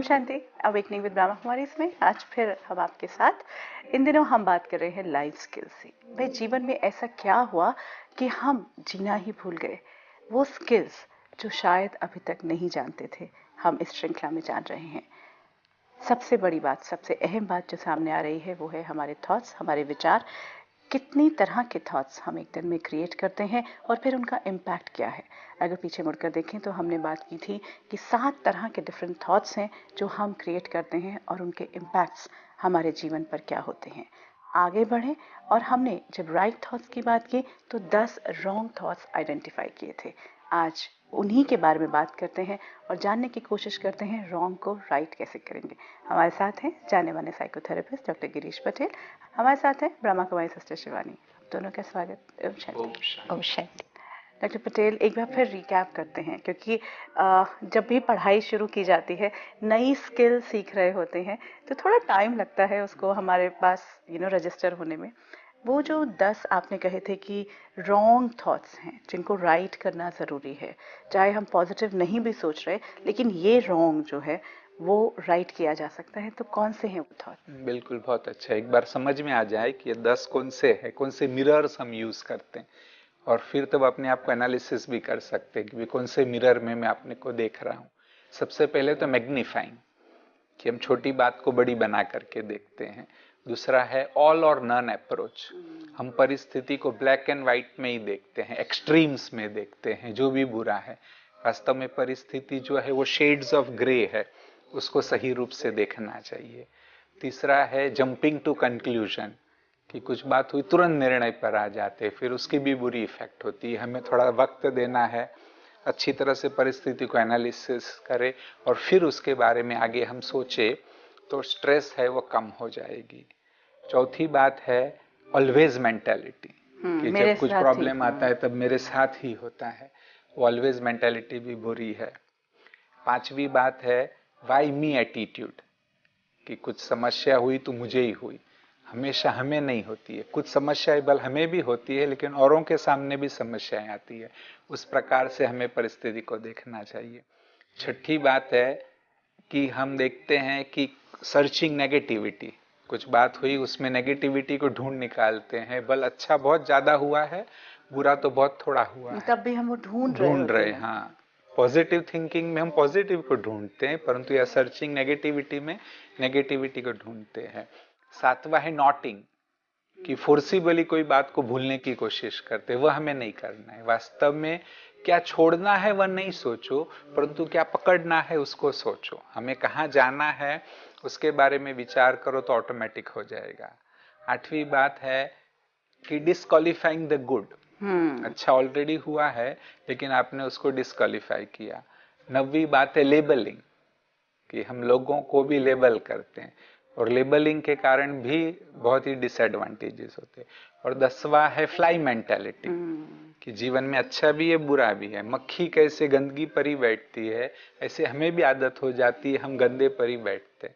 ओम शांति। Awakening with Brahma Kumari में आज फिर हम आपके साथ। इन दिनों हम बात कर रहे हैं लाइफ स्किल्स की। भाई जीवन में ऐसा क्या हुआ कि हम जीना ही भूल गए, वो स्किल्स जो शायद अभी तक नहीं जानते थे, हम इस श्रृंखला में जान रहे हैं। सबसे बड़ी बात, सबसे अहम बात जो सामने आ रही है वो है हमारे थॉट्स, हमारे विचार। कितनी तरह के थॉट्स हम एक दिन में क्रिएट करते हैं और फिर उनका इम्पैक्ट क्या है। अगर पीछे मुड़कर देखें तो हमने बात की थी कि 7 तरह के डिफरेंट थॉट्स हैं जो हम क्रिएट करते हैं और उनके इम्पैक्ट्स हमारे जीवन पर क्या होते हैं। आगे बढ़ें और हमने जब राइट थॉट्स की बात की तो 10 रॉन्ग थॉट्स आइडेंटिफाई किए थे। आज उन्हीं के बारे में बात करते हैं और जानने की कोशिश करते हैं रॉन्ग को राइट कैसे करेंगे। हमारे साथ हैं जाने माने साइकोथेरेपिस्ट डॉक्टर गिरीश पटेल, हमारे साथ हैं ब्रह्मा कुमारी सिस्टर शिवानी। दोनों का स्वागत। ओम शांति। ओम शांति। डॉक्टर पटेल, एक बार फिर रिकैप करते हैं क्योंकि जब भी पढ़ाई शुरू की जाती है, नई स्किल सीख रहे होते हैं तो थोड़ा टाइम लगता है उसको हमारे पास रजिस्टर होने में। वो जो 10 आपने कहे थे कि रॉन्ग थॉट्स हैं जिनको राइट करना ज़रूरी है, चाहे हम पॉजिटिव नहीं भी सोच रहे लेकिन ये रॉन्ग जो है वो राइट किया जा सकता है, तो कौन से हैं वो थॉट? बिल्कुल, बहुत अच्छा। एक बार समझ में आ जाए कि ये 10 कौन से हैं, कौन से मिरर्स हम यूज करते हैं, और फिर तब अपने आप को एनालिसिस भी कर सकते हैं कि कौन से मिरर में मैं अपने को देख रहा हूँ। सबसे पहले तो मैग्नीफाइंग, कि हम छोटी बात को बड़ी बना करके देखते हैं। दूसरा है ऑल और नन अप्रोच, हम परिस्थिति को ब्लैक एंड व्हाइट में ही देखते हैं, एक्सट्रीम्स में देखते हैं, जो भी बुरा है। वास्तव में परिस्थिति जो है वो शेड्स ऑफ ग्रे है, उसको सही रूप से देखना चाहिए। तीसरा है जंपिंग टू कंक्लूजन, कि कुछ बात हुई तुरंत निर्णय पर आ जाते, फिर उसकी भी बुरी इफेक्ट होती है। हमें थोड़ा वक्त देना है, अच्छी तरह से परिस्थिति को एनालिसिस करें और फिर उसके बारे में आगे हम सोचे तो स्ट्रेस है वो कम हो जाएगी। चौथी बात है ऑलवेज मेंटेलिटी, कि जब कुछ प्रॉब्लम आता है तब मेरे साथ ही होता है, वो ऑलवेज मेंटेलिटी भी बुरी है। पांचवी बात है वाई मी एटीट्यूड, कि कुछ समस्या हुई तो मुझे ही हुई, हमेशा हमें नहीं होती है। कुछ समस्याएं बल हमें भी होती है लेकिन औरों के सामने भी समस्याएं आती है। उस प्रकार से हमें परिस्थिति को देखना चाहिए। छठी बात है कि हम देखते हैं कि सर्चिंग नेगेटिविटी, कुछ बात हुई उसमें नेगेटिविटी को ढूंढ निकालते हैं, बल अच्छा बहुत ज्यादा हुआ है, बुरा तो बहुत थोड़ा हुआ है, तब भी हम वो ढूंढ रहे हैं। हाँ, पॉजिटिव थिंकिंग में हम पॉजिटिव को ढूंढते हैं, परंतु यह सर्चिंग नेगेटिविटी में नेगेटिविटी को ढूंढते हैं। सातवां है नॉटिंग, कि फोर्सिबली कोई बात को भूलने की कोशिश करते, वह हमें नहीं करना है। वास्तव में क्या छोड़ना है वह नहीं सोचो, परंतु क्या पकड़ना है उसको सोचो। हमें कहाँ जाना है उसके बारे में विचार करो तो ऑटोमेटिक हो जाएगा। आठवीं बात है कि डिस्क्वालिफाइंग द गुड, अच्छा ऑलरेडी हुआ है लेकिन आपने उसको डिस्क्वालिफाई किया। 9वीं बात है लेबलिंग, कि हम लोगों को भी लेबल करते हैं और लेबलिंग के कारण भी बहुत ही डिसएडवांटेजेस होते हैं। और 10वां है फ्लाई मेंटालिटी, कि जीवन में अच्छा भी है बुरा भी है। मक्खी कैसे गंदगी पर ही बैठती है, ऐसे हमें भी आदत हो जाती है, हम गंदे पर ही बैठते हैं।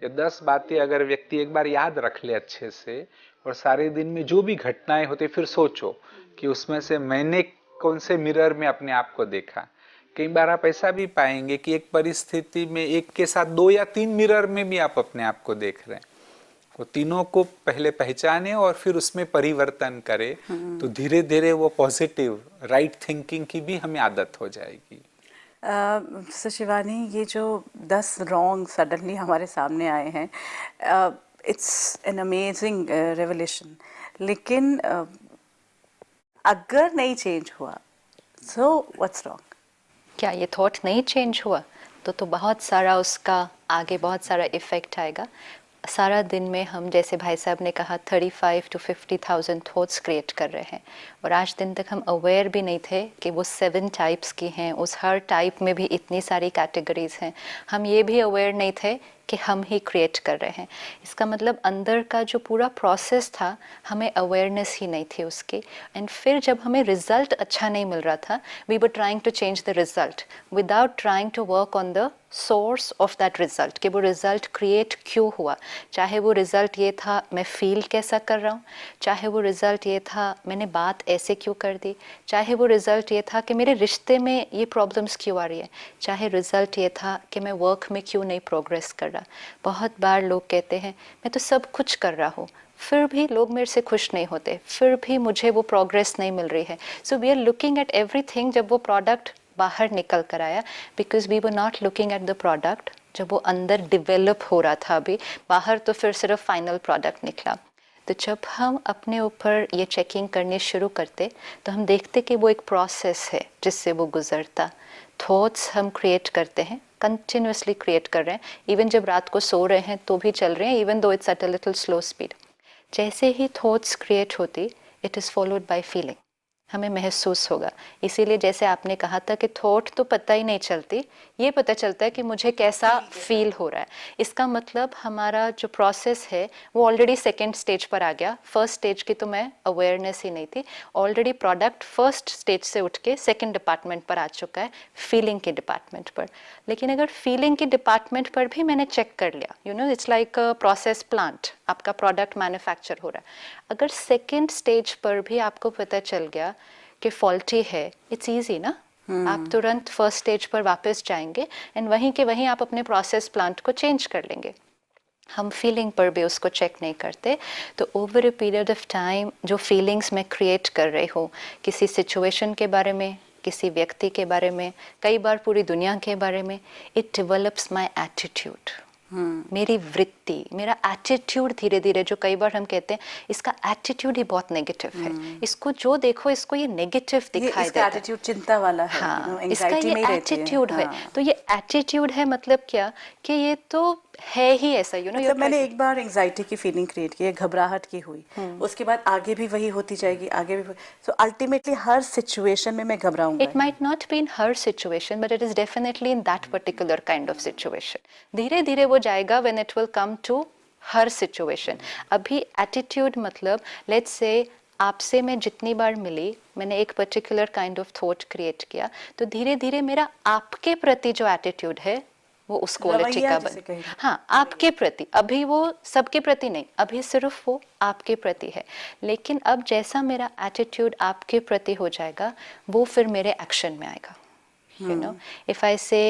ये 10 बातें अगर व्यक्ति एक बार याद रख ले अच्छे से, और सारे दिन में जो भी घटनाएं होती फिर सोचो कि उसमें से मैंने कौन से मिरर में अपने आप को देखा। कई बार आप ऐसा भी पाएंगे कि एक परिस्थिति में एक के साथ 2 या 3 मिरर में भी आप अपने आप को देख रहे हैं। वो तीनों को पहले पहचाने और फिर उसमें परिवर्तन करे, तो धीरे धीरे वो पॉजिटिव राइट थिंकिंग की भी हमें आदत हो जाएगी। शिवानी, ये जो 10 रॉन्ग सडनली हमारे सामने आए हैं, इट्स एन अमेजिंग रेवलेशन, लेकिन अगर नहीं चेंज हुआ सो व्हाट्स रॉन्ग? क्या ये थॉट नहीं चेंज हुआ तो बहुत सारा उसका आगे बहुत सारा इफेक्ट आएगा। सारा दिन में हम, जैसे भाई साहब ने कहा, 35 to 50,000 थॉट्स क्रिएट कर रहे हैं, और आज दिन तक हम अवेयर भी नहीं थे कि वो 7 टाइप्स की हैं। उस हर टाइप में भी इतनी सारी कैटेगरीज हैं। हम ये भी अवेयर नहीं थे कि हम ही क्रिएट कर रहे हैं। इसका मतलब अंदर का जो पूरा प्रोसेस था हमें अवेयरनेस ही नहीं थी उसकी। एंड फिर जब हमें रिजल्ट अच्छा नहीं मिल रहा था, we were trying to change the result without trying to work on the source of that result, कि वो रिजल्ट क्रिएट क्यों हुआ। चाहे वो रिजल्ट ये था मैं फील कैसा कर रहा हूँ, चाहे वो रिजल्ट ये था मैंने बात ऐसे क्यों कर दी, चाहे वो रिजल्ट ये था कि मेरे रिश्ते में ये प्रॉब्लम्स क्यों आ रही है, चाहे रिजल्ट ये था कि मैं वर्क में क्यों नहीं प्रोग्रेस कर रहा। बहुत बार लोग कहते हैं मैं तो सब कुछ कर रहा हूँ, फिर भी लोग मेरे से खुश नहीं होते, फिर भी मुझे वो प्रोग्रेस नहीं मिल रही है। So we are looking at everything जब वो प्रोडक्ट बाहर निकल कर आया, because we were not looking at the product जब वो अंदर डिवेलप हो रहा था। अभी बाहर तो फिर सिर्फ फाइनल प्रोडक्ट निकला। तो जब हम अपने ऊपर ये चेकिंग करनी शुरू करते तो हम देखते कि वो एक प्रोसेस है जिससे वो गुजरता। थॉट्स हम क्रिएट करते हैं, कंटिन्यूसली क्रिएट कर रहे हैं, इवन जब रात को सो रहे हैं तो भी चल रहे हैं, even though it's at a little slow speed. जैसे ही थॉट्स क्रिएट होती, it is followed by feeling, हमें महसूस होगा। इसीलिए जैसे आपने कहा था कि थॉट तो पता ही नहीं चलती, ये पता चलता है कि मुझे कैसा फील हो रहा है। इसका मतलब हमारा जो प्रोसेस है वो ऑलरेडी सेकेंड स्टेज पर आ गया। फर्स्ट स्टेज की तो मैं अवेयरनेस ही नहीं थी, ऑलरेडी प्रोडक्ट फर्स्ट स्टेज से उठ के सेकेंड डिपार्टमेंट पर आ चुका है, फीलिंग के डिपार्टमेंट पर। लेकिन अगर फीलिंग के डिपार्टमेंट पर भी मैंने चेक कर लिया, you know it's like a process plant, आपका प्रोडक्ट मैन्युफैक्चर हो रहा है, अगर सेकेंड स्टेज पर भी आपको पता चल गया कि फॉल्टी है, इट्स ईजी ना, आप तुरंत फर्स्ट स्टेज पर वापस जाएंगे एंड वहीं के वहीं आप अपने प्रोसेस प्लांट को चेंज कर लेंगे। हम फीलिंग पर भी उसको चेक नहीं करते। तो over a period of time जो फीलिंग्स मैं क्रिएट कर रही हूँ किसी सिचुएशन के बारे में, किसी व्यक्ति के बारे में, कई बार पूरी दुनिया के बारे में, इट डेवलप्स माई एटीट्यूड, मेरी वृत्ति, मेरा एटीट्यूड धीरे धीरे, जो कई बार हम कहते हैं इसका एटीट्यूड ही बहुत नेगेटिव है, इसको जो देखो इसको ये नेगेटिव दिखाई देता है, एटीट्यूड चिंता वाला है, हाँ, इसका ये एटीट्यूड है। तो ये एटीट्यूड है मतलब क्या कि ये तो है ही ऐसा, यू नो। मतलब मैंने एक बार एंजाइटी की फीलिंग क्रिएट की, घबराहट की हुई, उसके बाद आगे भी वही होती जाएगी, आगे भी। सो अल्टीमेटली हर सिचुएशन में मैं घबराऊंगा। It might not be in हर situation but it is definitely in that particular kind of situation. धीरे धीरे वो जाएगा when it will come to हर सिचुएशन। अभी एटीट्यूड मतलब लेट्स से आपसे मैं जितनी बार मिली, मैंने एक particular kind of thought create किया, तो धीरे धीरे मेरा आपके प्रति जो एटीट्यूड है वो उस क्वालिटी का बन, हाँ, आपके प्रति। अभी वो सबके प्रति नहीं, अभी सिर्फ वो आपके प्रति है। लेकिन अब जैसा मेरा एटीट्यूड आपके प्रति हो जाएगा वो फिर मेरे एक्शन में आएगा। यू नो, इफ आई से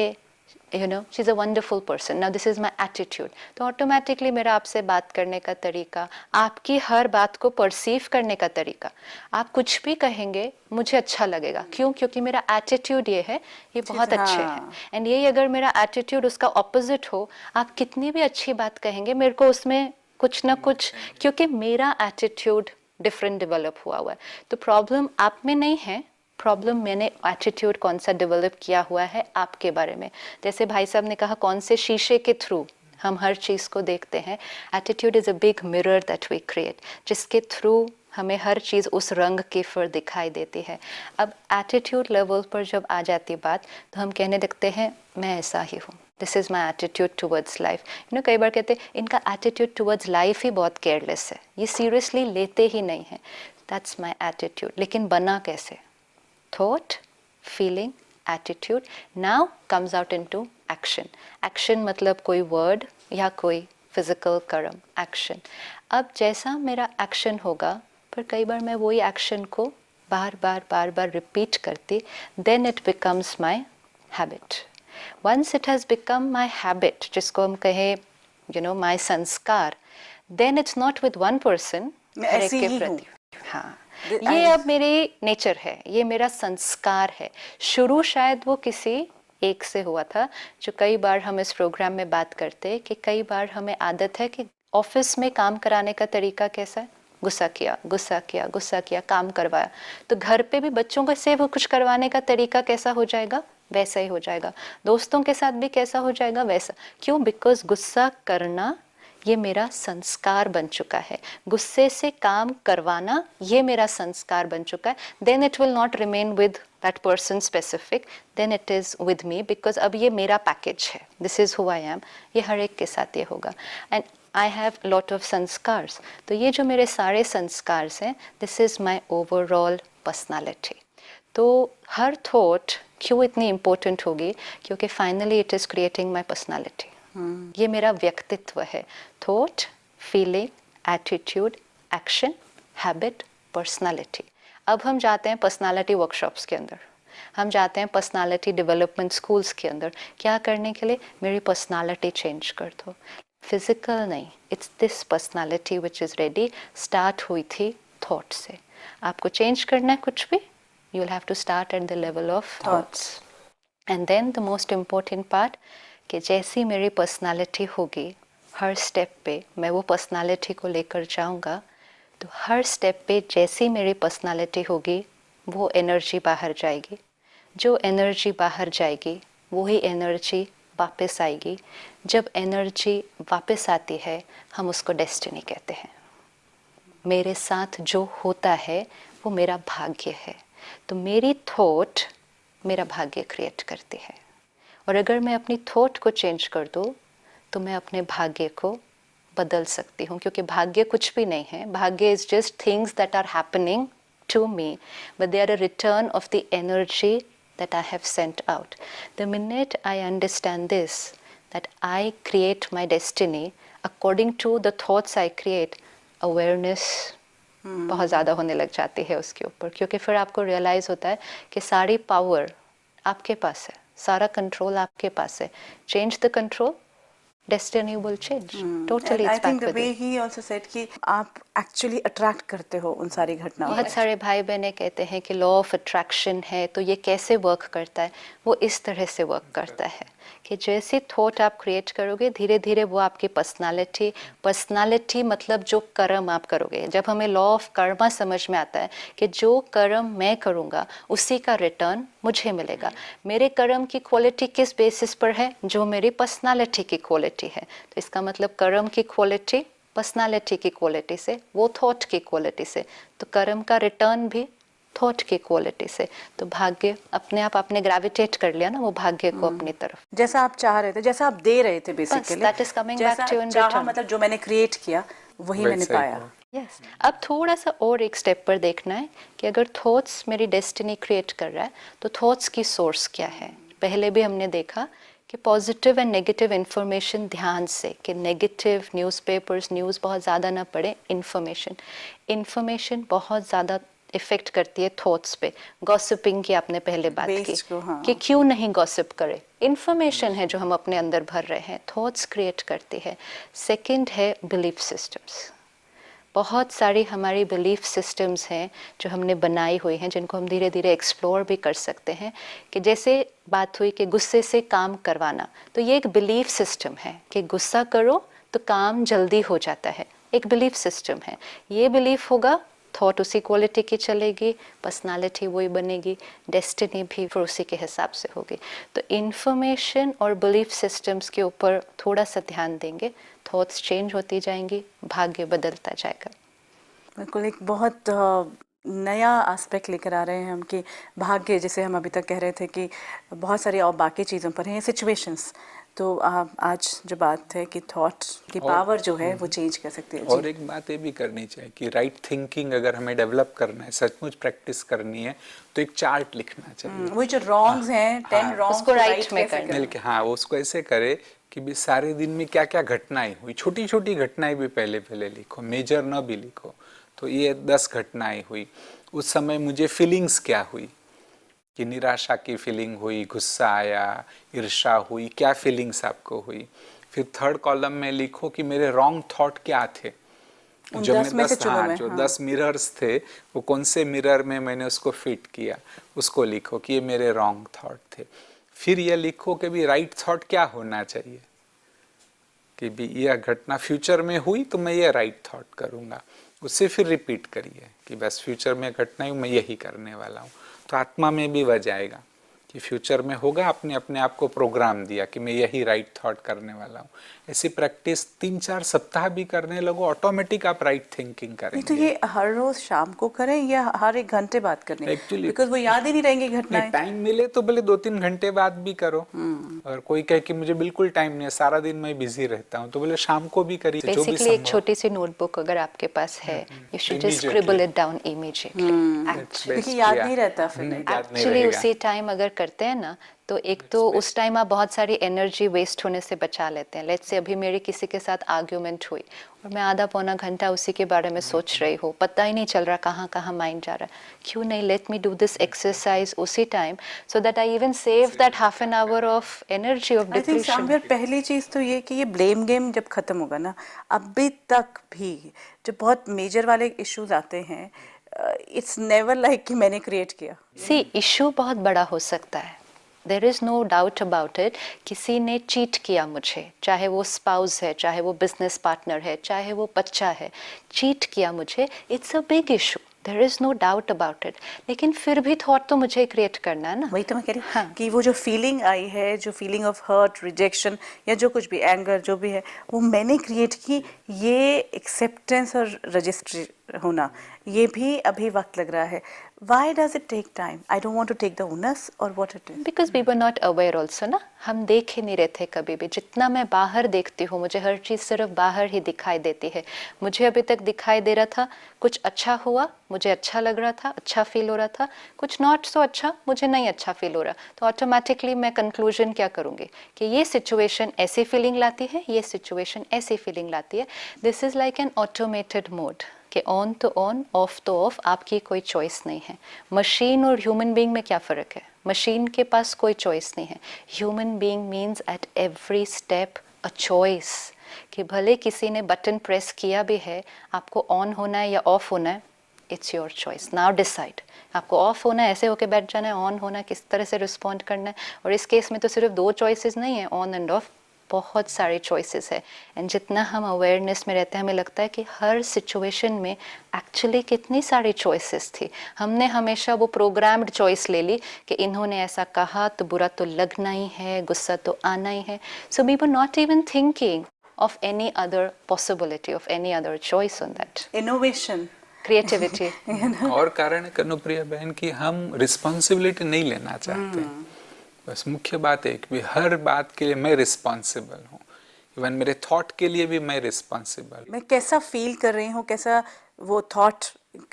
you know she's a wonderful person, now this is my attitude, तो ऑटोमेटिकली मेरा आपसे बात करने का तरीका, आपकी हर बात को परसीव करने का तरीका, आप कुछ भी कहेंगे मुझे अच्छा लगेगा। क्यों? क्योंकि मेरा एटीट्यूड ये है, ये बहुत अच्छे हैं। एंड यही अगर मेरा एटीट्यूड उसका ऑपोजिट हो, आप कितनी भी अच्छी बात कहेंगे मेरे को उसमें कुछ ना कुछ, क्योंकि मेरा एटीट्यूड डिफरेंट डेवलप हुआ है। तो प्रॉब्लम आप में नहीं है, प्रॉब्लम मैंने एटीट्यूड कौन सा डेवलप किया हुआ है आपके बारे में। जैसे भाई साहब ने कहा कौन से शीशे के थ्रू हम हर चीज़ को देखते हैं, attitude is a big mirror that we create, जिसके थ्रू हमें हर चीज़ उस रंग की फिर दिखाई देती है। अब एटीट्यूड लेवल पर जब आ जाती बात तो हम कहने लगते हैं मैं ऐसा ही हूँ, this is my attitude towards life. You know, कई बार कहते हैं इनका एटीट्यूड टूवर्ड्स लाइफ ही बहुत केयरलेस है, ये सीरियसली लेते ही नहीं है। That's my attitude. लेकिन बना कैसे? Thought, feeling, attitude now comes out into action. Action मतलब कोई word या कोई physical कर्म, action. अब जैसा मेरा action होगा, पर कई बार मैं वही action को बार बार repeat करती, then it becomes my habit. Once it has become my habit, जिसको हम कहें you know my संस्कार, then it's not with one person, हर एक के प्रति, हाँ, ये अब मेरी नेचर है, ये मेरा संस्कार है। शुरू शायद वो किसी एक से हुआ था, जो कई बार हम इस प्रोग्राम में बात करते हैं कि कई बार हमें आदत है कि ऑफिस में काम कराने का तरीका कैसा है, गुस्सा किया, काम करवाया, तो घर पे भी बच्चों को से वो कुछ करवाने का तरीका कैसा हो जाएगा, वैसा ही हो जाएगा। दोस्तों के साथ भी कैसा हो जाएगा, वैसा। क्यों? बिकॉज गुस्सा करना ये मेरा संस्कार बन चुका है। गुस्से से काम करवाना ये मेरा संस्कार बन चुका है। Then it will not remain with that person specific, then it is with me, because अब ये मेरा पैकेज है, this is who I am. ये हर एक के साथ ये होगा। And I have lot of संस्कार्स, तो ये जो मेरे सारे संस्कार हैं, this is my overall personality. तो हर थॉट क्यों इतनी इम्पोर्टेंट होगी, क्योंकि finally it is creating my personality. ये मेरा व्यक्तित्व है। Thought, feeling, attitude, action, habit, personality. अब हम जाते हैं पर्सनालिटी वर्कशॉप्स के अंदर, हम जाते हैं पर्सनालिटी डेवलपमेंट स्कूल्स के अंदर। क्या करने के लिए? मेरी पर्सनालिटी चेंज कर दो। फिजिकल नहीं, it's this personality which is ready. Start हुई थी थॉट से। आपको चेंज करना है कुछ भी, you will have to start at the level of thoughts. And then the most important part, कि जैसी मेरी पर्सनालिटी होगी, हर स्टेप पे मैं वो पर्सनालिटी को लेकर जाऊंगा, तो हर स्टेप पे जैसी मेरी पर्सनालिटी होगी वो एनर्जी बाहर जाएगी। जो एनर्जी बाहर जाएगी वही एनर्जी वापस आएगी। जब एनर्जी वापस आती है हम उसको डेस्टिनी कहते हैं। मेरे साथ जो होता है वो मेरा भाग्य है। तो मेरी थॉट मेरा भाग्य क्रिएट करती है, और अगर मैं अपनी थॉट को चेंज कर दूँ तो मैं अपने भाग्य को बदल सकती हूँ। क्योंकि भाग्य कुछ भी नहीं है, भाग्य is just things that are happening to me, but they are a return of the energy that I have sent out. The minute I understand this, that I create my destiny according to the thoughts I create, awareness बहुत ज़्यादा होने लग जाती है उसके ऊपर। क्योंकि फिर आपको रियलाइज़ होता है कि सारी पावर आपके पास है, सारा कंट्रोल आपके पास है। Change the control, destiny will change totally. I think the way he also said कि आप एक्चुअली अट्रैक्ट करते हो उन सारी घटनाओं। बहुत सारे भाई बहनें कहते हैं कि लॉ ऑफ अट्रैक्शन है, तो ये कैसे वर्क करता है? वो इस तरह से वर्क करता है कि जैसे थॉट आप क्रिएट करोगे, धीरे धीरे वो आपकी पर्सनालिटी मतलब जो कर्म आप करोगे। जब हमें लॉ ऑफ कर्मा समझ में आता है कि जो कर्म मैं करूँगा उसी का रिटर्न मुझे मिलेगा। मेरे कर्म की क्वालिटी किस बेसिस पर है? जो मेरी पर्सनालिटी की क्वालिटी है। तो इसका मतलब कर्म की क्वालिटी पर्सनालिटी की क्वालिटी से, वो थॉट की क्वालिटी से, तो कर्म का रिटर्न भी थॉट की क्वालिटी से। तो भाग्य अपने आप आपने ग्रेविटेट कर लिया ना वो भाग्य को अपनी तरफ। जैसा आप चाह रहे थे, जैसा आप दे रहे थे basically, that is coming back to in return. मतलब जो मैंने क्रिएट किया वही मैंने पाया। यस अब थोड़ा सा और एक स्टेप पर देखना है कि अगर थॉट्स मेरी डेस्टिनी क्रिएट कर रहा है तो थॉट्स की सोर्स क्या है। पहले भी हमने देखा कि पॉजिटिव एंड नेगेटिव इन्फॉर्मेशन ध्यान से, कि नेगेटिव न्यूज़पेपर्स न्यूज़ बहुत ज़्यादा ना पढ़े। इन्फॉर्मेशन बहुत ज़्यादा इफेक्ट करती है थॉट्स पे। गॉसिपिंग की आपने पहले बात की कि क्यों नहीं गॉसिप करे। इन्फॉर्मेशन है जो हम अपने अंदर भर रहे हैं, थॉट्स क्रिएट करती है। सेकंड है बिलीफ सिस्टम्स। बहुत सारी हमारी बिलीफ सिस्टम्स हैं जो हमने बनाई हुई हैं, जिनको हम धीरे धीरे एक्सप्लोर भी कर सकते हैं। कि जैसे बात हुई कि गुस्से से काम करवाना, तो ये एक बिलीफ सिस्टम है कि गुस्सा करो तो काम जल्दी हो जाता है, एक बिलीफ सिस्टम है। ये बिलीफ होगा, थॉट उसी क्वालिटी की चलेगी, पर्सनालिटी वही बनेगी, डेस्टिनी भी फिर उसी के हिसाब से होगी। तो इन्फॉर्मेशन और बिलीफ सिस्टम्स के ऊपर थोड़ा सा ध्यान देंगे, थॉट्स चेंज होती जाएंगी, भाग्य बदलता जाएगा। बिल्कुल एक बहुत नया एस्पेक्ट लेकर आ रहे हैं हम कि भाग्य, जैसे हम अभी तक कह रहे थे कि बहुत सारी और बाकी चीज़ों पर हैं सिचुएशंस, तो आज जो बात है कि थॉट की पावर जो है वो चेंज कर सकती है। और एक बात ये भी करनी चाहिए कि राइट थिंकिंग अगर हमें डेवलप करना है, सचमुच प्रैक्टिस करनी है, तो एक चार्ट लिखना चाहिए। वो जो रॉन्ग्स हैं 10 रॉन्ग्स उसको राइट में करना। हाँ, उसको ऐसे करे कि भी सारे दिन में क्या क्या घटनाएं हुई, छोटी छोटी घटनाएं भी पहले लिखो, मेजर न भी लिखो। तो ये 10 घटनाएं हुई, उस समय मुझे फीलिंग्स क्या हुई, कि निराशा की फीलिंग हुई, गुस्सा आया, ईर्ष्या हुई, क्या फीलिंग्स आपको हुई। फिर थर्ड कॉलम में लिखो कि मेरे रॉन्ग थॉट क्या थे, जो मैं 10 मिरर्स थे वो कौन से मिरर में मैंने उसको फिट किया, उसको लिखो कि ये मेरे रॉन्ग थॉट थे। फिर ये लिखो कि भी राइट थॉट क्या होना चाहिए, कि भी यह घटना फ्यूचर में हुई तो मैं ये राइट थॉट करूँगा। उससे फिर रिपीट करिए कि बस फ्यूचर में घटना हुई मैं यही करने वाला हूँ, तो आत्मा में भी वह जाएगा। कि फ्यूचर में होगा, आपने अपने आप को प्रोग्राम दिया कि मैं यही राइट थॉट करने वाला हूँ। ऐसी प्रैक्टिस 3-4 सप्ताह भी करने लगो, ऑटोमेटिक आप राइट थिंकिंग करेंगे। तो ये हर रोज शाम को करें या हर एक घंटे बाद करनी? Actually, बिकॉज वो याद ही नहीं रहेंगी घटनाएं। टाइम मिले तो भले 2-3 घंटे बाद भी करो। और कोई कहे कि मुझे बिल्कुल टाइम नहीं है, सारा दिन मैं बिजी रहता हूँ, तो बोले शाम को भी करिए, जो भी बेसिकली एक संभव। छोटी सी नोटबुक अगर आपके पास है, you should just scribble it down immediately. क्योंकि याद नहीं रहता फिर नहीं। एक्चुअली उसी टाइम अगर करते हैं ना, तो एक तो उस टाइम आप बहुत सारी एनर्जी वेस्ट होने से बचा लेते हैं। लेट्स से अभी मेरी किसी के साथ आर्ग्यूमेंट हुई और मैं आधा पौना घंटा उसी के बारे में सोच रही हूँ, पता ही नहीं चल रहा कहाँ कहाँ माइंड जा रहा है। क्यों नहीं let me do this exercise उसी time, so that I even save that half an hour of energy of I think depletion. Shamir, पहली चीज तो ये कि ये ब्लेम गेम जब खत्म होगा ना, अभी तक भी जो बहुत मेजर वाले इश्यूज आते हैं, इट्स नेवर लाइक कि मैंने क्रिएट किया। सी इशू बहुत बड़ा हो सकता है, there is no doubt about it. किसी ने चीट किया मुझे, चाहे वो स्पाउस है, चाहे वो बिजनेस पार्टनर है, चाहे वो बच्चा है, चीट किया मुझे, it's a big issue, there is no doubt about it. लेकिन फिर भी थॉट तो मुझे क्रिएट करना है ना। वही तो मैं कह रही हूँ कि वो जो फीलिंग आई है, जो फीलिंग ऑफ हर्ट, रिजेक्शन या जो कुछ भी एंगर जो भी है, वो मैंने क्रिएट की। ये एक्सेप्टेंस और रजिस्ट्री होना, ये भी अभी वक्त लग रहा है। Why does it take time? I don't want to take the onus or what it is. Because we were not aware also ना, हम देख ही नहीं रहे थे कभी भी। जितना मैं बाहर देखती हूँ, मुझे हर चीज़ सिर्फ बाहर ही दिखाई देती है। मुझे अभी तक दिखाई दे रहा था, कुछ अच्छा हुआ मुझे अच्छा लग रहा था, अच्छा फील हो रहा था, कुछ नॉट सो अच्छा मुझे नहीं अच्छा फील हो रहा, तो ऑटोमेटिकली मैं कंक्लूजन क्या करूँगी कि ये सिचुएशन ऐसी फीलिंग लाती है, ये सिचुएशन ऐसी फीलिंग लाती है। This is like an automated mode कि ऑन तो ऑन, ऑफ तो ऑफ, आपकी कोई चॉइस नहीं है। मशीन और ह्यूमन बीइंग में क्या फ़र्क है? मशीन के पास कोई चॉइस नहीं है, human being means at every step a choice. कि भले किसी ने बटन प्रेस किया भी है, आपको ऑन होना है या ऑफ होना है, it's your choice, now decide. आपको ऑफ होना है, ऐसे होके बैठ जाना है, ऑन होना है, किस तरह से रिस्पॉन्ड करना है। और इस केस में तो सिर्फ 2 चॉइसेस नहीं है, ऑन एंड ऑफ, बहुत सारे चॉइसेस है। एंड जितना हम अवेयरनेस में रहते हैं, हमें लगता है कि हर सिचुएशन में एक्चुअली कितनी सारी चॉइसेस थी। हमने हमेशा वो प्रोग्राम्ड चॉइस ले ली कि इन्होंने ऐसा कहा तो बुरा तो लगना ही है, गुस्सा तो आना ही है। So we were not even thinking of any other possibility, of any other choice on that. Innovation, creativity. और कारण है कनुप्रिया बहन कि हम रिस्पॉन्सिबिलिटी नहीं लेना चाहते। बस मुख्य बात है कि हर बात के लिए मैं रिस्पॉन्सिबल हूँ, इवन मेरे थॉट के लिए भी मैं रिस्पॉन्सिबल। मैं कैसा फील कर रही हूँ, कैसा वो थॉट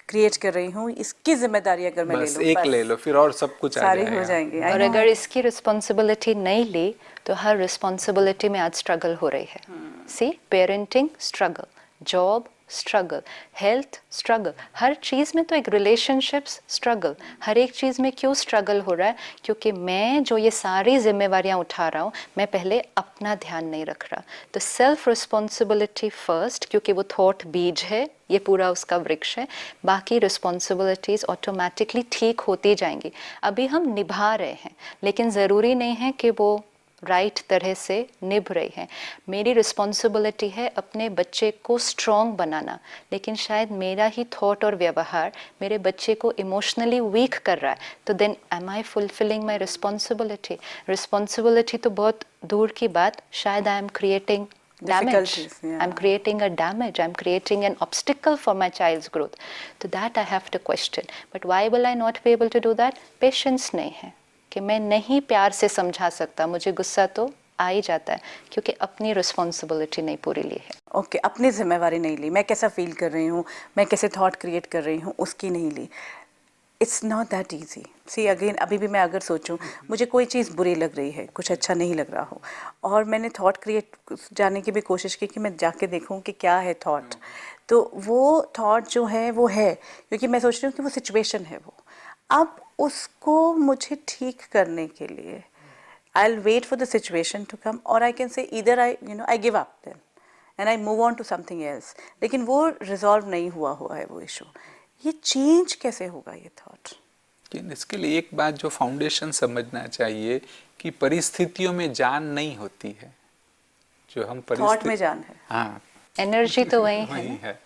क्रिएट कर रही हूँ, इसकी जिम्मेदारी अगर मैं ले लूँ, एक ले लो, फिर और सब कुछ सारे आ जाएगा। हो जाएंगे। और अगर इसकी रिस्पॉन्सिबिलिटी नहीं ली तो हर रिस्पॉन्सिबिलिटी में आज स्ट्रगल हो रही है। See parenting struggle, job struggle, health struggle, हर चीज़ में। तो एक रिलेशनशिप्स स्ट्रगल, हर एक चीज़ में क्यों स्ट्रगल हो रहा है? क्योंकि मैं जो ये सारी जिम्मेवारियां उठा रहा हूँ, मैं पहले अपना ध्यान नहीं रख रहा। तो सेल्फ रिस्पॉन्सिबिलिटी फर्स्ट, क्योंकि वो थॉट बीज है, ये पूरा उसका वृक्ष है। बाकी रिस्पॉन्सिबिलिटीज़ ऑटोमेटिकली ठीक होती जाएंगी। अभी हम निभा रहे हैं, लेकिन ज़रूरी नहीं है कि वो राइट तरह से निभ रही है। मेरी रिस्पॉन्सिबिलिटी है अपने बच्चे को स्ट्रॉन्ग बनाना, लेकिन शायद मेरा ही थॉट और व्यवहार मेरे बच्चे को इमोशनली वीक कर रहा है। तो then am I fulfilling my responsibility? Responsibility तो बहुत दूर की बात, शायद I am creating damage. I'm creating a damage. I'm creating an obstacle for my child's growth. So that I have to question. But why will I not be able to do that? Patience नहीं है कि मैं नहीं प्यार से समझा सकता, मुझे गुस्सा तो आ ही जाता है क्योंकि अपनी रिस्पॉन्सिबिलिटी नहीं पूरी ली है। ओके, अपनी जिम्मेवारी नहीं ली, मैं कैसा फील कर रही हूँ, मैं कैसे थॉट क्रिएट कर रही हूँ, उसकी नहीं ली। It's not that easy. See again, अभी भी मैं अगर सोचूं, मुझे कोई चीज़ बुरी लग रही है, कुछ अच्छा नहीं लग रहा हो, और मैंने थॉट क्रिएट जाने की भी कोशिश की कि मैं जाके देखूं कि क्या है थॉट, तो वो थॉट जो है वो है, क्योंकि मैं सोच रही हूँ कि वो सिचुएशन है वो। अब उसको मुझे ठीक करने के लिए I'll wait for the situation to come, or I can say either I give up then and I move on to something else. लेकिन वो रिजॉल्व नहीं हुआ है वो इशू। ये चेंज कैसे होगा ये थॉट? इसके लिए एक बात जो फाउंडेशन समझना चाहिए कि परिस्थितियों में जान नहीं होती है। जो हम थॉट में जान है। हाँ, एनर्जी तो वही है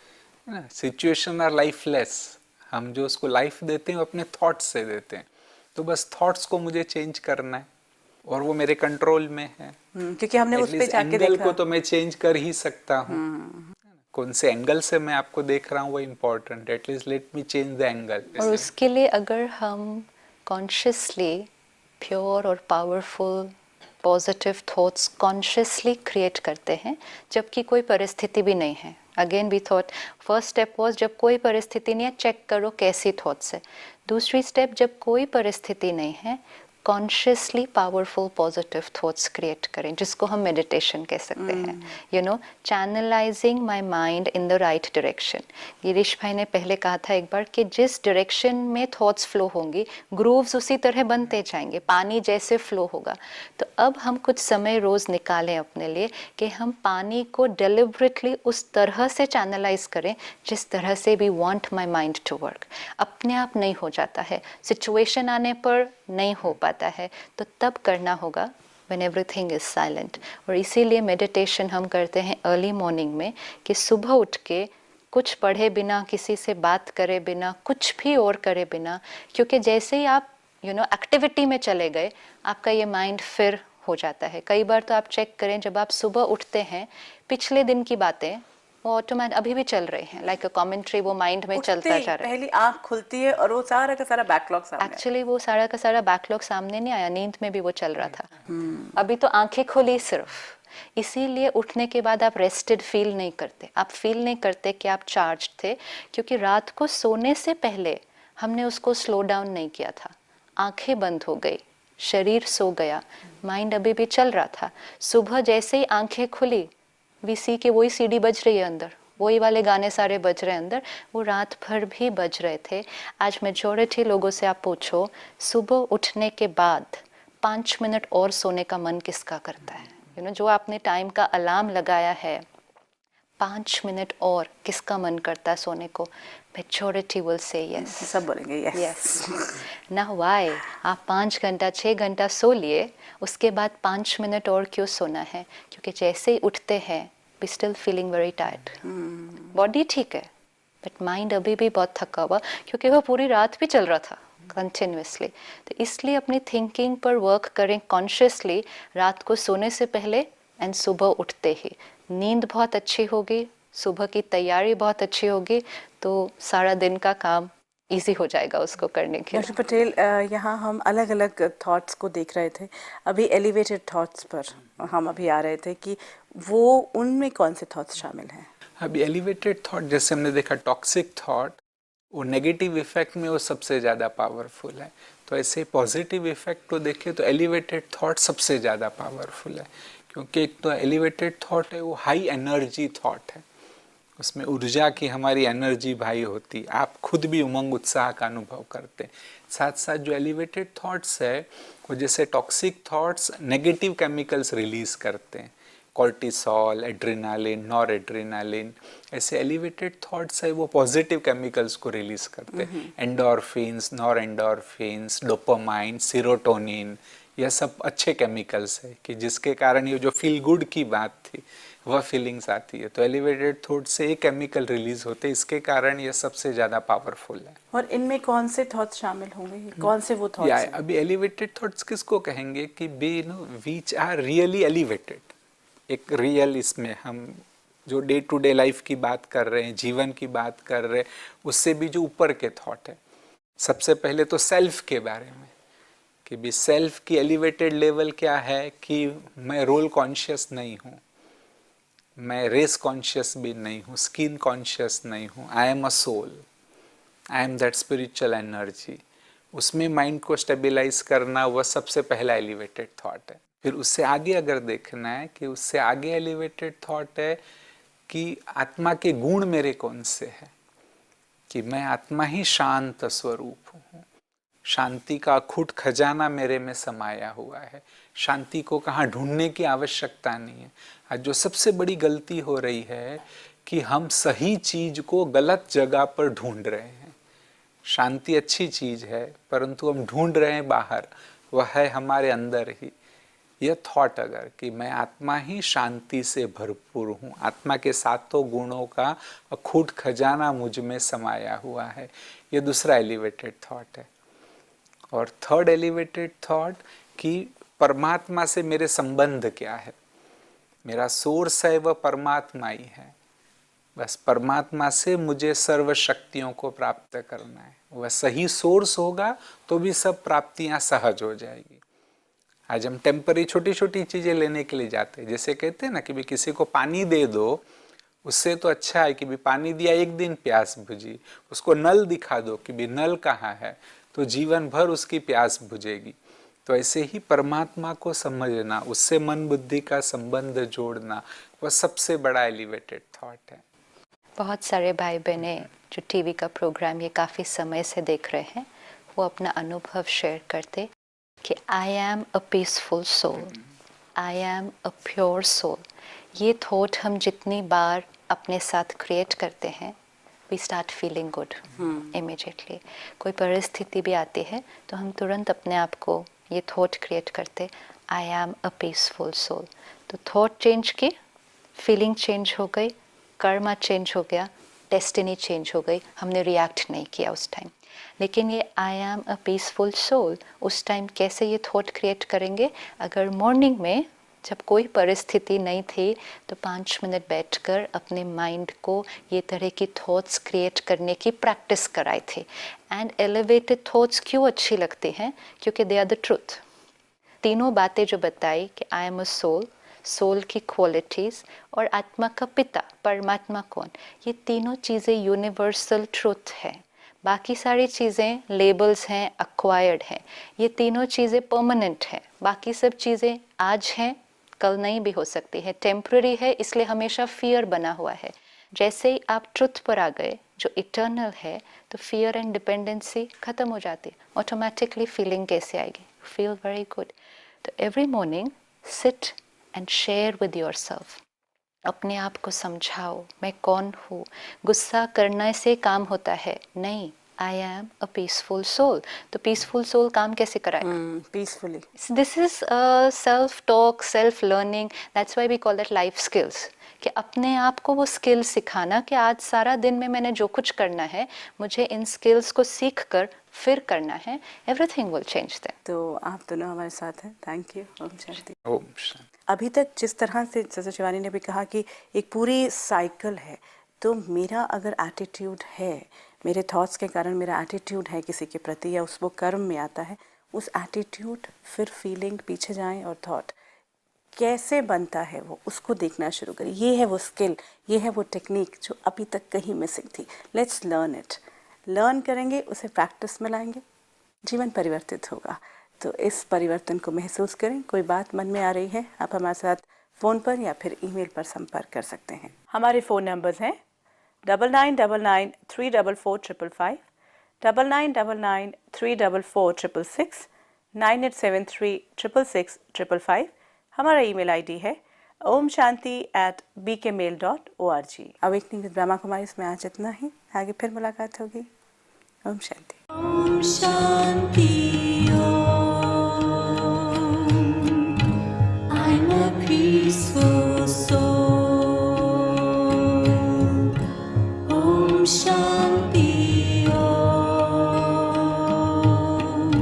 ना। सिचुएशन आर लाइफलेस, हम जो उसको लाइफ देते हैं अपने थॉट से देते हैं। तो बस थॉट्स को मुझे चेंज करना है और वो मेरे कंट्रोल में है। क्योंकि हमने उस पे जाके एंगल देखा को तो मैं चेंज कर ही सकता हूँ। कौन से एंगल से मैं आपको देख रहा हूँ वो important, at least let me change the angle. और उसके लिए अगर हम कॉन्शियसली प्योर और powerful positive thoughts consciously create करते हैं जबकि कोई परिस्थिति भी नहीं है। Again we thought first step was जब कोई परिस्थिति नहीं है चेक करो कैसी थॉट्स है। दूसरी स्टेप जब कोई परिस्थिति नहीं है consciously powerful positive thoughts create करें जिसको हम मेडिटेशन कह सकते हैं। You know, channelising my mind in the right direction. Girish भाई ने पहले कहा था एक बार कि जिस डायरेक्शन में थॉट्स फ्लो होंगी ग्रूव्स उसी तरह बनते जाएंगे, पानी जैसे फ्लो होगा। तो अब हम कुछ समय रोज निकालें अपने लिए कि हम पानी को डेलिबरेटली उस तरह से चैनलाइज करें जिस तरह से we want my mind to work. अपने आप नहीं हो जाता है, सिचुएशन आने पर नहीं हो पाता है, तो तब करना होगा when everything is silent। और इसीलिए मेडिटेशन हम करते हैं अर्ली मॉर्निंग में कि सुबह उठ के कुछ पढ़े बिना, किसी से बात करे बिना, कुछ भी और करे बिना, क्योंकि जैसे ही आप एक्टिविटी में चले गए आपका ये माइंड फिर हो जाता है। कई बार तो आप चेक करें जब आप सुबह उठते हैं पिछले दिन की बातें वो ऑटोमेटिक अभी भी चल रहे हैं, लाइक अ कमेंट्री वो माइंड में चलता जा रहा है। पहली आंख खुलती है और वो सारा का सारा बैकलॉग सामने। एक्चुअली वो सारा का सारा बैकलॉग सामने नहीं आया, नींद में भी वो चल रहा था। अभी तो आंखें खुली सिर्फ। इसीलिए उठने के बाद आप रेस्टेड फील नहीं करते, आप फील नहीं करते कि आप चार्ज थे, क्योंकि रात को सोने से पहले हमने उसको स्लो डाउन नहीं किया था। आंखें बंद हो गई, शरीर सो गया, माइंड अभी भी चल रहा था। सुबह जैसे ही आंखें खुली वीसी के वही सीडी बज रही है अंदर, वही वाले गाने सारे बज रहे हैं अंदर, वो रात भर भी बज रहे थे। आज मेजॉरिटी लोगों से आप पूछो सुबह उठने के बाद 5 मिनट और सोने का मन किसका करता है? जो आपने टाइम का अलार्म लगाया है 5 मिनट और किसका मन करता है सोने को? मेजॉरिटी विल से यस, सब बोलेंगे यस। ना व्हाई? आप 5 घंटा 6 घंटा सो लिए, उसके बाद 5 मिनट और क्यों सोना है? क्योंकि जैसे ही उठते हैं we still feeling very tired. Body ठीक है बट माइंड अभी भी बहुत थका हुआ, क्योंकि वो पूरी रात भी चल रहा था कंटिन्यूसली। तो इसलिए अपनी थिंकिंग पर वर्क करें कॉन्शियसली रात को सोने से पहले एंड सुबह उठते ही। नींद बहुत अच्छी होगी, सुबह की तैयारी बहुत अच्छी होगी, तो सारा दिन का काम इजी हो जाएगा उसको करने के लिए। डॉक्टर पटेल, यहाँ हम अलग अलग थॉट्स को देख रहे थे। अभी एलिवेटेड थॉट्स पर हम अभी आ रहे थे कि वो उनमें कौन से थॉट्स शामिल हैं? अभी एलिवेटेड थॉट जैसे हमने देखा टॉक्सिक थॉट, वो नेगेटिव इफेक्ट में वो सबसे ज़्यादा पावरफुल है। तो ऐसे पॉजिटिव इफेक्ट को देखें तो एलिवेटेड थॉट सबसे ज़्यादा पावरफुल है, क्योंकि एक तो एलिवेटेड थॉट है वो हाई एनर्जी थॉट है, उसमें ऊर्जा की हमारी एनर्जी भाई होती, आप खुद भी उमंग उत्साह का अनुभव करते हैं। साथ साथ जो एलिवेटेड थॉट्स है वो जैसे toxic thoughts negative chemicals release करते हैं, कॉर्टिसॉल, एड्रेनालिन, नॉर एड्रेनालिन। ऐसे एलिवेटेड थॉट्स है वो पॉजिटिव केमिकल्स को रिलीज करते हैं, endorphins, nor endorphins, dopamine, serotonin, यह सब अच्छे केमिकल्स है कि जिसके कारण ये जो फील गुड की बात थी वह फीलिंग्स आती है। तो एलिवेटेड थॉट से एक केमिकल रिलीज होते हैं, इसके कारण ये सबसे ज़्यादा पावरफुल है। और इनमें कौन से थॉट्स शामिल होंगे, कौन से वो थॉट्स हैं? अभी एलिवेटेड थॉट्स किसको कहेंगे कि be which are really elevated. एक रियल, इसमें हम जो डे टू डे लाइफ की बात कर रहे हैं, जीवन की बात कर रहे हैं, उससे भी जो ऊपर के थॉट है। सबसे पहले तो सेल्फ के बारे में कि भी सेल्फ की एलिवेटेड लेवल क्या है कि मैं रोल कॉन्शियस नहीं हूँ, मैं रेस कॉन्शियस भी नहीं हूँ, स्किन कॉन्शियस नहीं हूँ, I am a soul, I am that spiritual energy. उसमें माइंड को स्टेबलाइज करना वह सबसे पहला एलिवेटेड थॉट है। फिर उससे आगे अगर देखना है कि उससे आगे एलिवेटेड थॉट है कि आत्मा के गुण मेरे कौन से हैं, कि मैं आत्मा ही शांत स्वरूप हूँ, शांति का अखूट खजाना मेरे में समाया हुआ है, शांति को कहाँ ढूंढने की आवश्यकता नहीं है। आज जो सबसे बड़ी गलती हो रही है कि हम सही चीज को गलत जगह पर ढूंढ रहे हैं। शांति अच्छी चीज है परंतु हम ढूंढ रहे हैं बाहर, वह है हमारे अंदर ही। यह थॉट अगर कि मैं आत्मा ही शांति से भरपूर हूँ, आत्मा के सातों गुणों का अखूट खजाना मुझ में समाया हुआ है, यह दूसरा एलिवेटेड थॉट है। और थर्ड एलिवेटेड थॉट कि परमात्मा से मेरे संबंध क्या है, मेरा सोर्स है वह परमात्मा ही है, बस परमात्मा से मुझे सर्व शक्तियों को प्राप्त करना है। वह सही सोर्स होगा तो भी सब प्राप्तियां सहज हो जाएगी। आज हम टेम्पररी छोटी छोटी चीजें लेने के लिए जाते हैं, जैसे कहते हैं ना कि भी किसी को पानी दे दो, उससे तो अच्छा है कि भी पानी दिया एक दिन प्यास बुझी, उसको नल दिखा दो कि भी नल कहाँ है, तो जीवन भर उसकी प्यास बुझेगी। तो ऐसे ही परमात्मा को समझना, उससे मन बुद्धि का संबंध जोड़ना, वह सबसे बड़ा एलिवेटेड थॉट है। बहुत सारे भाई बहने जो टीवी का प्रोग्राम ये काफ़ी समय से देख रहे हैं, वो अपना अनुभव शेयर करते कि I am a peaceful soul, I am a pure soul. ये थॉट हम जितनी बार अपने साथ क्रिएट करते हैं, we start feeling good immediately. कोई परिस्थिति भी आती है तो हम तुरंत अपने आप को ये थॉट क्रिएट करते, I am a peaceful soul. तो थॉट चेंज की, फीलिंग चेंज हो गई, कर्मा चेंज हो गया, डेस्टिनी चेंज हो गई। हमने रिएक्ट नहीं किया उस टाइम। लेकिन ये I am a peaceful soul उस टाइम कैसे ये थॉट क्रिएट करेंगे? अगर मॉर्निंग में जब कोई परिस्थिति नहीं थी तो 5 मिनट बैठकर अपने माइंड को ये तरह की थॉट्स क्रिएट करने की प्रैक्टिस कराई थी। एंड एलिवेटेड थॉट्स क्यों अच्छी लगती हैं? क्योंकि दे आर द ट्रूथ। तीनों बातें जो बताई कि I am a soul, soul की क्वालिटीज़ और आत्मा का पिता परमात्मा कौन, ये तीनों चीज़ें यूनिवर्सल ट्रूथ है। बाकी सारी चीज़ें लेबल्स हैं, अक्वायर्ड हैं। ये तीनों चीज़ें परमानेंट हैं। बाकी सब चीज़ें आज हैं, कल नहीं भी हो सकती है, टेम्पररी है, इसलिए हमेशा फियर बना हुआ है। जैसे ही आप ट्रुथ पर आ गए जो इटर्नल है, तो फियर एंड डिपेंडेंसी खत्म हो जाती। ऑटोमेटिकली फीलिंग कैसे आएगी? Feel very good. तो every morning sit and share with yourself. अपने आप को समझाओ, मैं कौन हूँ। गुस्सा करने से काम होता है नहीं, I am a peaceful soul. तो पीसफुल सोल काम कैसे कराएगा? Peacefully. This is self talk, self learning, that's why we call it life skills. कि अपने आप को वो स्किल सिखाना कि आज सारा दिन में मैंने जो कुछ करना है, मुझे इन स्किल्स को सीख कर फिर करना है। Everything will change then. तो आप दोनों हमारे साथ हैं, थैंक यू। ओम शांति। ओम शांति। अभी तक जिस तरह से जैसे शिवानी ने भी कहा कि एक पूरी साइकिल है, तो मेरा अगर एटीट्यूड है, मेरे थॉट्स के कारण मेरा एटीट्यूड है किसी के प्रति या उस वो कर्म में आता है, उस एटीट्यूड फिर फीलिंग पीछे जाएं और थॉट कैसे बनता है वो, उसको देखना शुरू करें। ये है वो स्किल, ये है वो टेक्निक जो अभी तक कहीं मिसिंग थी। Let's learn it. लर्न करेंगे, उसे प्रैक्टिस में लाएंगे, जीवन परिवर्तित होगा। तो इस परिवर्तन को महसूस करें। कोई बात मन में आ रही है, आप हमारे साथ फ़ोन पर या फिर ईमेल पर संपर्क कर सकते हैं। हमारे फ़ोन नंबर्स हैं 9999344555, 9999344666, 9873666555। हमारा ईमेल आईडी है omshanti@bkmail.org। Awakening with Brahma Kumari में आज इतना ही। आगे फिर मुलाकात होगी। Om Shanti. Om Shanti Om. I'm a peaceful soul. Om Shanti Om.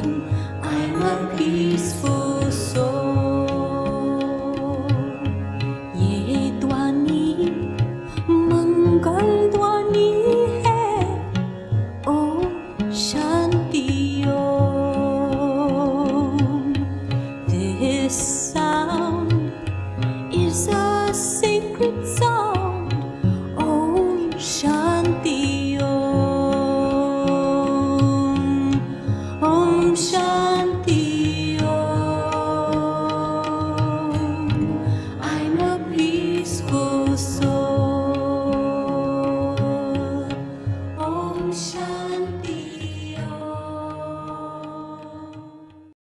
I'm a peaceful soul. ये ध्वनि मंगल ध्वनि है। Om Shanti Om. This